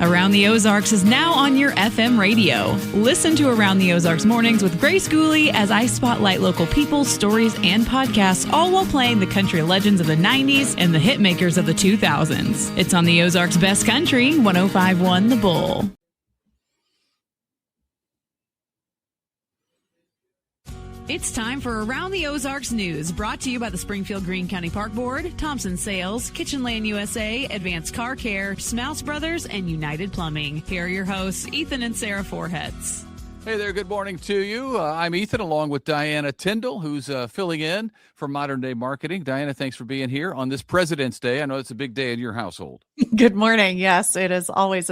Around the Ozarks is now on your FM radio. Listen to Around the Ozarks mornings with Grace Gooley as I spotlight local people, stories, and podcasts, all while playing the country legends of the 90s and the hit makers of the 2000s. It's on the Ozarks' best country, 105.1 The Bull. It's time for Around the Ozarks News, brought to you by the Springfield Greene County Park Board, Thompson Sales, Kitchen Lane USA, Advanced Car Care, Smouse Brothers, and United Plumbing. Here are your hosts, Ethan and Sarah Forhetz. Hey there, good morning to you. I'm Ethan, along with Diana Tyndall, who's filling in for Modern Day Marketing. Diana, thanks for being here on this President's Day. I know it's a big day in your household. Good morning. Yes, it is always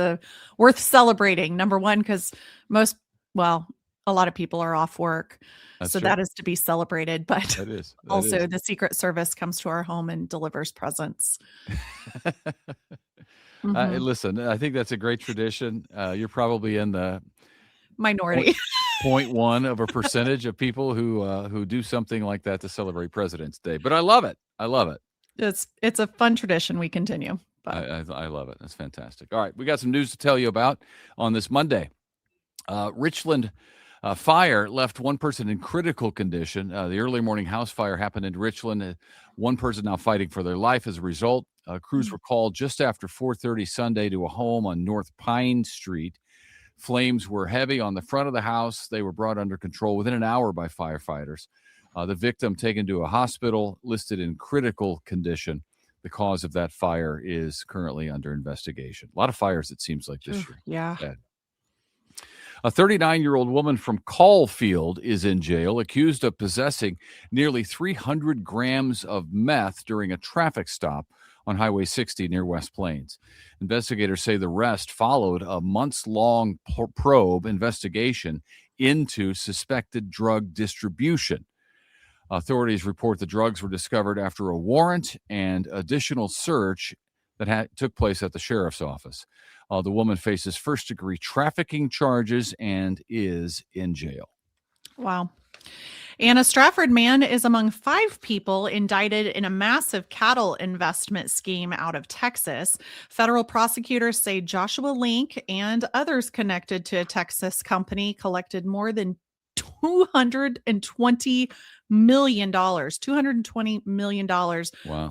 worth celebrating. Number one, because a lot of people are off work. So that is to be celebrated, but that also the Secret Service comes to our home and delivers presents. Listen, I think that's a great tradition. You're probably in the minority, 0.1% of people who do something like that to celebrate President's Day. But I love it. It's a fun tradition. We continue. But I love it. That's fantastic. All right, we got some news to tell you about on this Monday. Richland. Fire left one person in critical condition. The early morning house fire happened in Richland. One person now fighting for their life as a result. Crews were called just after 4:30 Sunday to a home on North Pine Street. Flames were heavy on the front of the house. They were brought under control within an hour by firefighters. The victim taken to a hospital, listed in critical condition. The cause of that fire is currently under investigation. A lot of fires, it seems like, this year. Yeah. Bad. A 39-year-old woman from Caulfield is in jail, accused of possessing nearly 300 grams of meth during a traffic stop on Highway 60 near West Plains. Investigators say the arrest followed a months-long probe investigation into suspected drug distribution. Authorities report the drugs were discovered after a warrant and additional search that took place at the sheriff's office. The woman faces first-degree trafficking charges and is in jail. Wow. And a Stratford man is among 5 people indicted in a massive cattle investment scheme out of Texas. Federal prosecutors say Joshua Link and others connected to a Texas company collected more than $220 million Wow.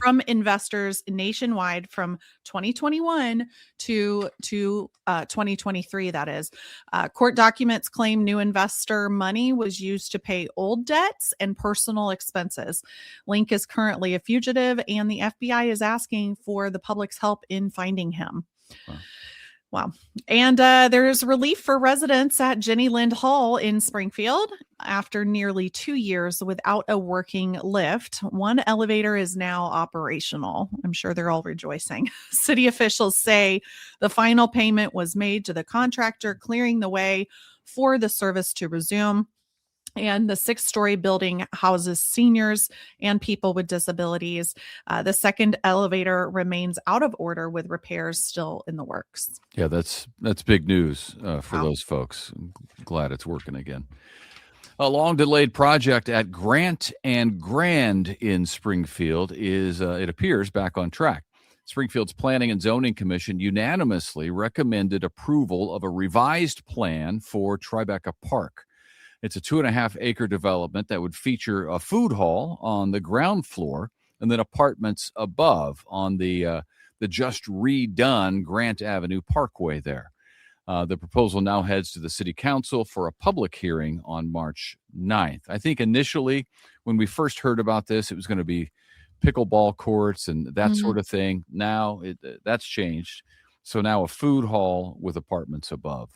from investors nationwide from 2021 to 2023. That is, court documents claim new investor money was used to pay old debts and personal expenses. Link is currently a fugitive, and the FBI is asking for the public's help in finding him. Wow. And there's relief for residents at Jenny Lind Hall in Springfield after nearly 2 years without a working lift. One elevator is now operational. I'm sure they're all rejoicing. City officials say the final payment was made to the contractor, clearing the way for the service to resume. And the 6-story building houses seniors and people with disabilities. The second elevator remains out of order with repairs still in the works. Yeah, that's big news for those folks. I'm glad it's working again. A long-delayed project at Grant and Grand in Springfield is, it appears, back on track. Springfield's Planning and Zoning Commission unanimously recommended approval of a revised plan for Tribeca Park. It's a 2.5-acre development that would feature a food hall on the ground floor and then apartments above on the just redone Grant Avenue Parkway there. The proposal now heads to the City Council for a public hearing on March 9th. I think initially when we first heard about this, it was going to be pickleball courts and that sort of thing. Now that's changed. So now a food hall with apartments above.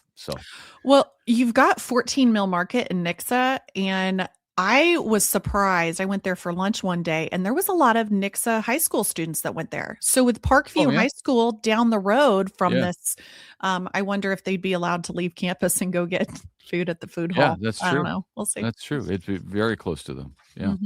Well, you've got 14 Mill Market in Nixa, and I was surprised. I went there for lunch one day, and there was a lot of Nixa high school students that went there. So with Parkview High School down the road from this, I wonder if they'd be allowed to leave campus and go get food at the food hall. Yeah, that's true. I don't know. We'll see. That's true. It'd be very close to them. Yeah.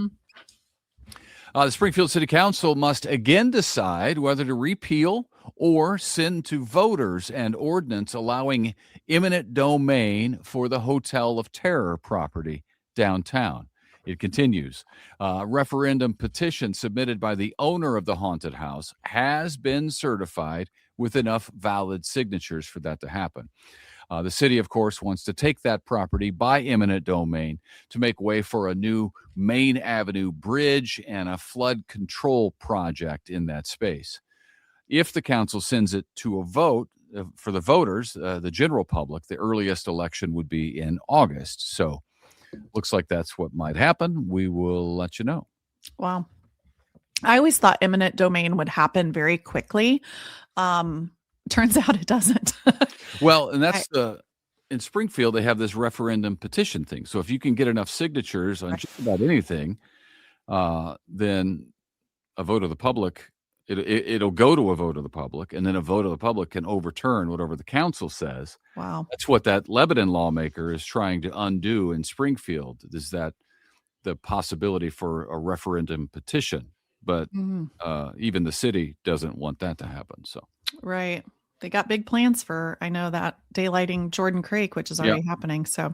The Springfield City Council must again decide whether to repeal or send to voters an ordinance allowing eminent domain for the Hotel of Terror property downtown. It continues. A referendum petition submitted by the owner of the haunted house has been certified with enough valid signatures for that to happen. The city, of course, wants to take that property by eminent domain to make way for a new Main Avenue bridge and a flood control project in that space. If the council sends it to a vote for the voters, the general public, the earliest election would be in August. So looks like that's what might happen. We will let you know. Wow. I always thought eminent domain would happen very quickly. Turns out it doesn't. Well, and that's in Springfield, they have this referendum petition thing. So if you can get enough signatures on just about anything, then a vote of the public, it'll go to a vote of the public, and then a vote of the public can overturn whatever the council says. Wow. That's what that Lebanon lawmaker is trying to undo in Springfield, is that the possibility for a referendum petition. But even the city doesn't want that to happen. So right. They got big plans for, I know that, daylighting Jordan Creek, which is already happening. So,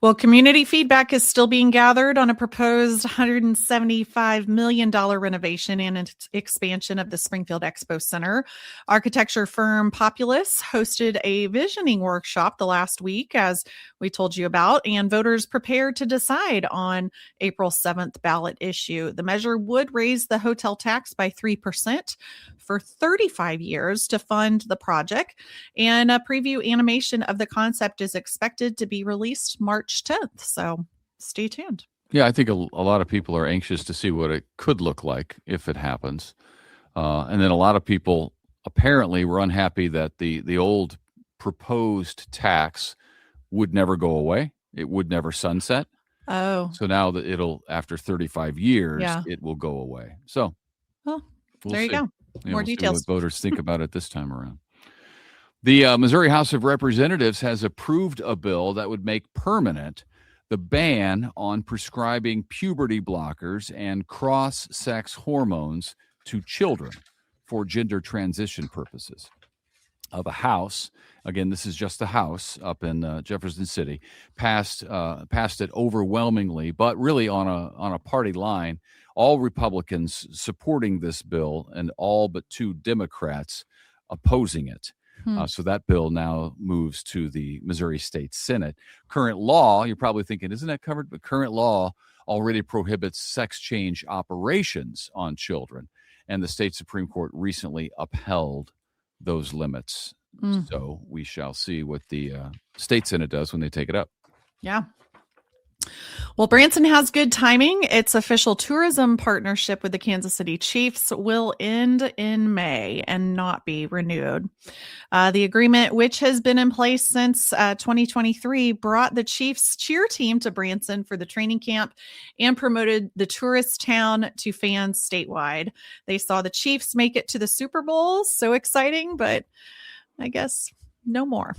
well, community feedback is still being gathered on a proposed $175 million renovation and expansion of the Springfield Expo Center. Architecture firm Populous hosted a visioning workshop the last week, as we told you about, and voters prepared to decide on April 7th ballot issue. The measure would raise the hotel tax by 3% for 35 years to fund the project, and a preview animation of the concept is expected to be released March 10th. So stay tuned. Yeah, I think a lot of people are anxious to see what it could look like if it happens. And then a lot of people apparently were unhappy that the old proposed tax would never go away. It would never sunset. Oh. So now that after 35 years, it will go away. So, well, there you go. More details. See what voters think about it this time around. The Missouri House of Representatives has approved a bill that would make permanent the ban on prescribing puberty blockers and cross-sex hormones to children for gender transition purposes. The House, again, this is just the House up in Jefferson City, passed it overwhelmingly, but really on a party line. All Republicans supporting this bill and all but 2 Democrats opposing it. So that bill now moves to the Missouri State Senate. Current law, you're probably thinking, isn't that covered? But current law already prohibits sex change operations on children. And the state Supreme Court recently upheld those limits. So we shall see what the state Senate does when they take it up. Yeah. Well, Branson has good timing. Its official tourism partnership with the Kansas City Chiefs will end in May and not be renewed. The agreement, which has been in place since 2023, brought the Chiefs cheer team to Branson for the training camp and promoted the tourist town to fans statewide. They saw the Chiefs make it to the Super Bowl. So exciting, but I guess no more.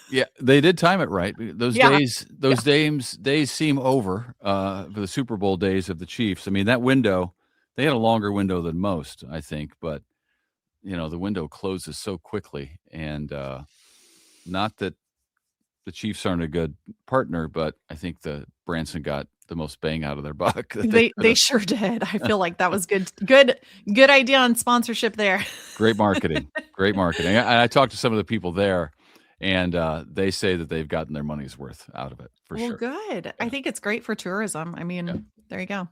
Yeah, they did time it right. Those days seem over for the Super Bowl days of the Chiefs. I mean, that window, they had a longer window than most, I think, but the window closes so quickly. And not that the Chiefs aren't a good partner, but I think the Branson got the most bang out of their buck. They sure did. I feel like that was good idea on sponsorship there. Great marketing. I talked to some of the people there, and they say that they've gotten their money's worth out of it for sure. Good. Yeah. I think it's great for tourism. I mean, There you go.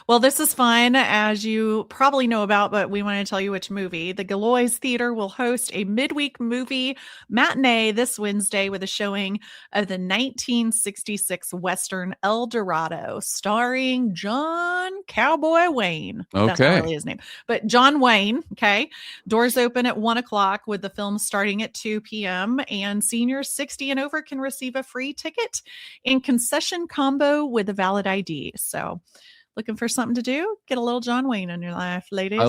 Well, this is fun, as you probably know about, but we want to tell you which movie. The Galois Theater will host a midweek movie matinee this Wednesday with a showing of the 1966 Western El Dorado, starring John Cowboy Wayne. Okay. That's not really his name, but John Wayne. Okay. Doors open at 1:00 with the film starting at 2 p.m. and seniors 60 and over can receive a free ticket and concession combo with a valid ID. So looking for something to do? Get a little John Wayne in your life, ladies.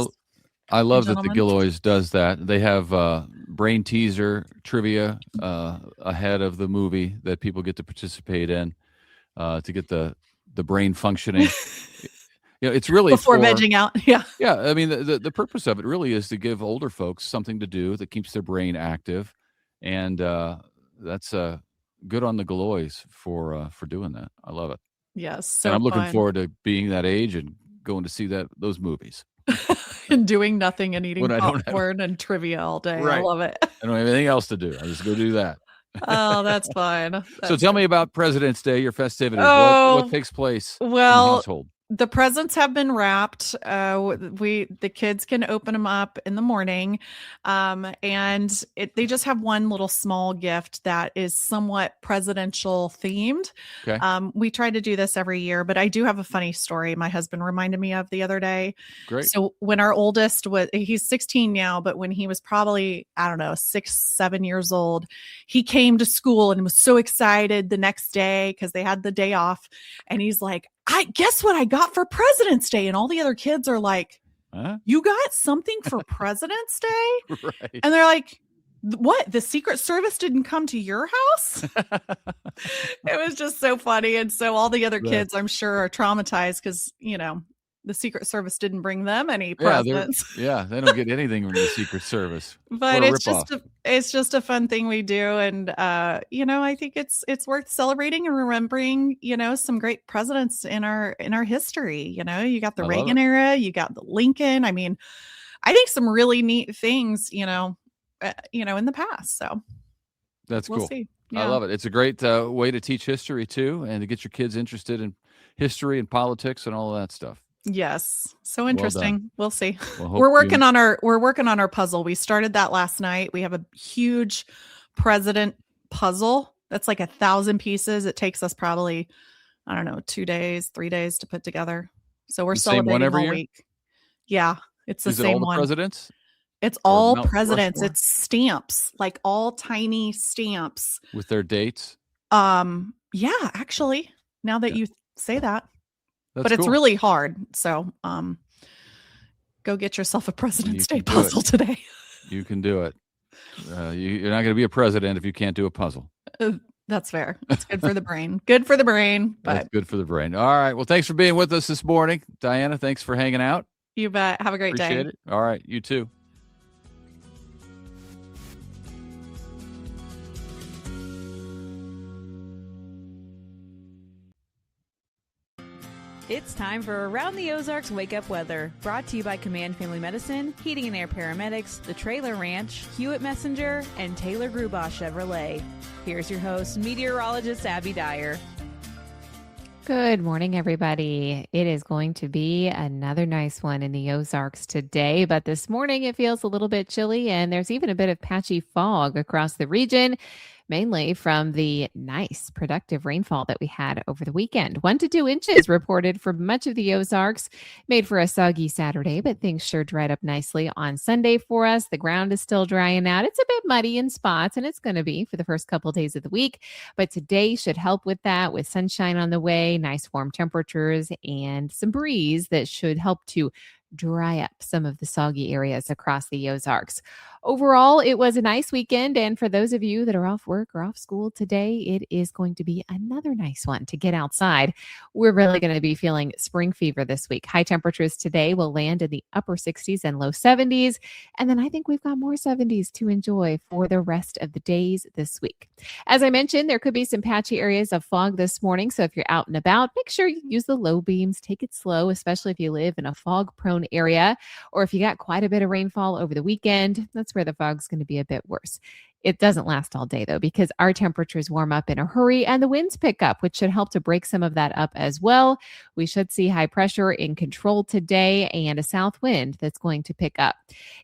I love that the Galois does that. They have brain teaser trivia ahead of the movie that people get to participate in to get the brain functioning. It's really before vegging out. Yeah. Yeah. I mean, the purpose of it really is to give older folks something to do that keeps their brain active, and that's good on the Galois for doing that. I love it. Yes. So and I'm looking forward to being that age and going to see those movies. And doing nothing and eating When I don't have- popcorn and trivia all day. I Right. love it. I don't have anything else to do. I just go do that. Oh, that's fun. So tell me about President's Day, your festivities. Oh, What takes place in the well, household? the presents have been wrapped. The kids can open them up in the morning, and they just have one little small gift that is somewhat presidential themed. Okay. We try to do this every year, but I do have a funny story my husband reminded me of the other day. Great. So when our oldest he's 16 now, but when he was probably, I don't know, 6, 7 years old, he came to school and was so excited the next day because they had the day off, and he's like, I guess what I got for President's Day. And all the other kids are like, Huh? You got something for President's Day? Right. And they're like, what? The Secret Service didn't come to your house? It was just so funny. And so all the other kids, I'm sure, are traumatized because, the Secret Service didn't bring them any presents. Yeah, they don't get anything from the Secret Service. But it's just a fun thing we do, and I think it's worth celebrating and remembering, some great presidents in our history. You got the Reagan era, you got the Lincoln. I mean, I think some really neat things, in the past. So that's we'll cool. See. Yeah. I love it. It's a great way to teach history too, and to get your kids interested in history and politics and all of that stuff. Yes. So interesting. We'll see. Well, we're working on our puzzle. We started that last night. We have a huge president puzzle that's like 1,000 pieces. It takes us probably, I don't know, 2 days, 3 days to put together. So we're celebrating all week. Yeah. It's the same one. Presidents? It's all presidents. Rushmore? It's stamps, like all tiny stamps with their dates. Yeah, actually, now that you say that. But it's really hard. So go get yourself a President's Day puzzle today. You can do it. You're not going to be a president if you can't do a puzzle. That's fair. It's good for the brain. Good for the brain. But that's good for the brain. All right. Well, thanks for being with us this morning. Diana, thanks for hanging out. You bet. Have a great day. Appreciate it. All right. You too. It's time for Around the Ozarks Wake Up Weather, brought to you by Command Family Medicine, Heating and Air Paramedics, The Trailer Ranch, Hewitt Messenger, and Taylor Grubaugh Chevrolet. Here's your host, meteorologist Abby Dyer. Good morning, everybody. It is going to be another nice one in the Ozarks today, but this morning it feels a little bit chilly, and there's even a bit of patchy fog across the region, mainly from the nice, productive rainfall that we had over the weekend. 1 to 2 inches reported for much of the Ozarks, made for a soggy Saturday, but things sure dried up nicely on Sunday for us. The ground is still drying out. It's a bit muddy in spots, and it's going to be for the first couple of days of the week, but today should help with that, with sunshine on the way, nice warm temperatures, and some breeze that should help to dry up some of the soggy areas across the Ozarks. Overall, it was a nice weekend, and for those of you that are off work or off school today, it is going to be another nice one to get outside. We're really going to be feeling spring fever this week. High temperatures today will land in the upper 60s and low 70s, and then I think we've got more 70s to enjoy for the rest of the days this week. As I mentioned, there could be some patchy areas of fog this morning, so if you're out and about, make sure you use the low beams, take it slow, especially if you live in a fog-prone area, or if you got quite a bit of rainfall over the weekend. That's where the fog's going to be a bit worse. It doesn't last all day, though, because our temperatures warm up in a hurry and the winds pick up, which should help to break some of that up as well. We should see high pressure in control today and a south wind that's going to pick up.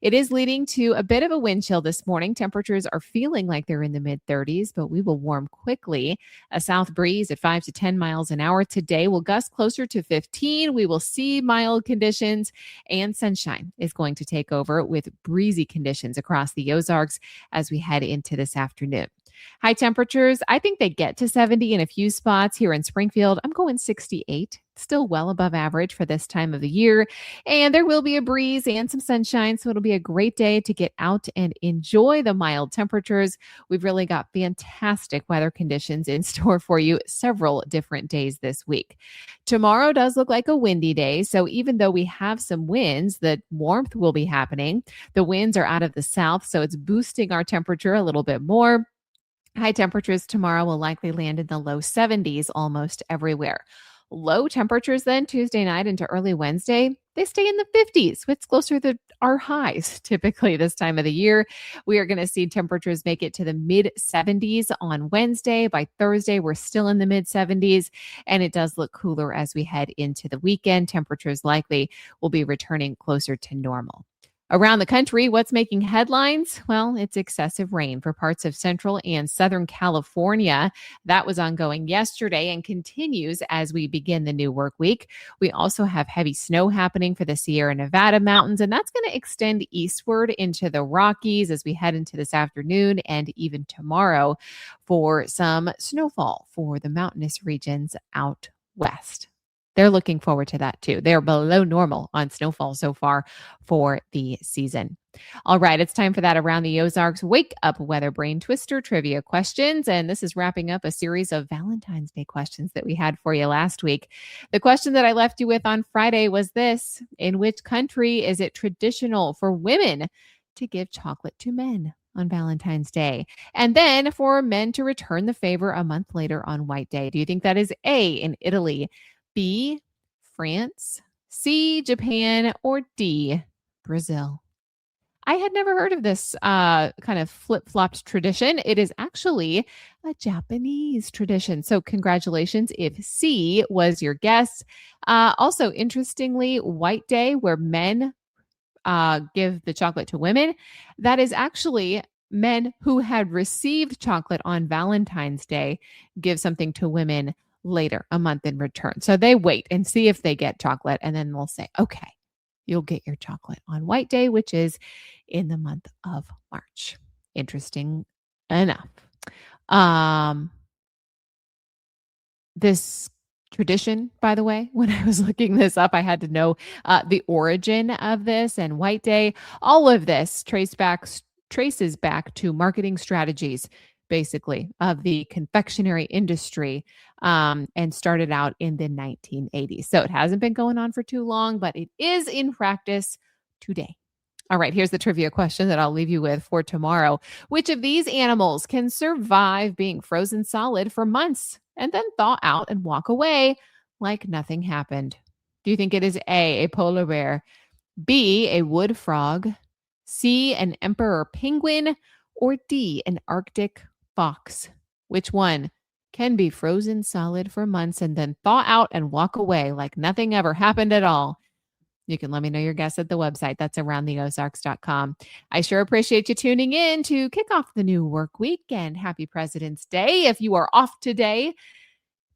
It is leading to a bit of a wind chill this morning. Temperatures are feeling like they're in the mid-30s, but we will warm quickly. A south breeze at 5 to 10 miles an hour today will gust closer to 15. We will see mild conditions, and sunshine is going to take over with breezy conditions across the Ozarks as we head into this afternoon. High temperatures, I think they get to 70 in a few spots here in Springfield. I'm going 68, still well above average for this time of the year. And there will be a breeze and some sunshine, so it'll be a great day to get out and enjoy the mild temperatures. We've really got fantastic weather conditions in store for you several different days this week. Tomorrow does look like a windy day, so even though we have some winds, the warmth will be happening. The winds are out of the south, so it's boosting our temperature a little bit more. High temperatures tomorrow will likely land in the low 70s almost everywhere. Low temperatures then Tuesday night into early Wednesday, they stay in the 50s. It's closer to our highs typically this time of the year. We are going to see temperatures make it to the mid 70s on Wednesday. By Thursday, we're still in the mid 70s, and it does look cooler as we head into the weekend. Temperatures likely will be returning closer to normal. Around the country, what's making headlines? Well, it's excessive rain for parts of central and southern California. That was ongoing yesterday and continues as we begin the new work week. We also have heavy snow happening for the Sierra Nevada mountains, and that's going to extend eastward into the Rockies as we head into this afternoon and even tomorrow for some snowfall for the mountainous regions out west. They're looking forward to that too. They're below normal on snowfall so far for the season. All right, it's time for that Around the Ozarks Wake Up Weather Brain Twister trivia questions. And this is wrapping up a series of Valentine's Day questions that we had for you last week. The question that I left you with on Friday was this: in which country is it traditional for women to give chocolate to men on Valentine's Day, and then for men to return the favor a month later on White Day? Do you think that is A, in Italy, B, France, C, Japan, or D, Brazil? I had never heard of this kind of flip-flopped tradition. It is actually a Japanese tradition. So congratulations if C was your guess. Also, interestingly, White Day, where men give the chocolate to women, that is actually men who had received chocolate on Valentine's Day give something to women later, a month in return. So they wait and see if they get chocolate, and then they'll say, okay, you'll get your chocolate on White Day, which is in the month of March. Interesting enough. This tradition, by the way, when I was looking this up, I had to know the origin of this and White Day. All of this traces back to marketing strategies, basically, of the confectionery industry, and started out in the 1980s. So it hasn't been going on for too long, but it is in practice today. All right, here's the trivia question that I'll leave you with for tomorrow. Which of these animals can survive being frozen solid for months and then thaw out and walk away like nothing happened? Do you think it is A, a polar bear, B, a wood frog, C, an emperor penguin, or D, an Arctic fox? Which one can be frozen solid for months and then thaw out and walk away like nothing ever happened at all? You can let me know your guess at the website. That's aroundtheozarks.com. I sure appreciate you tuning in to kick off the new work week, and happy President's Day if you are off today.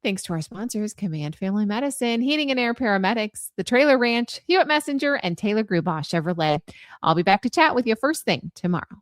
Thanks to our sponsors, Command Family Medicine, Heating and Air Paramedics, The Trailer Ranch, Hewitt Messenger, and Taylor Grubosh Chevrolet. I'll be back to chat with you first thing tomorrow.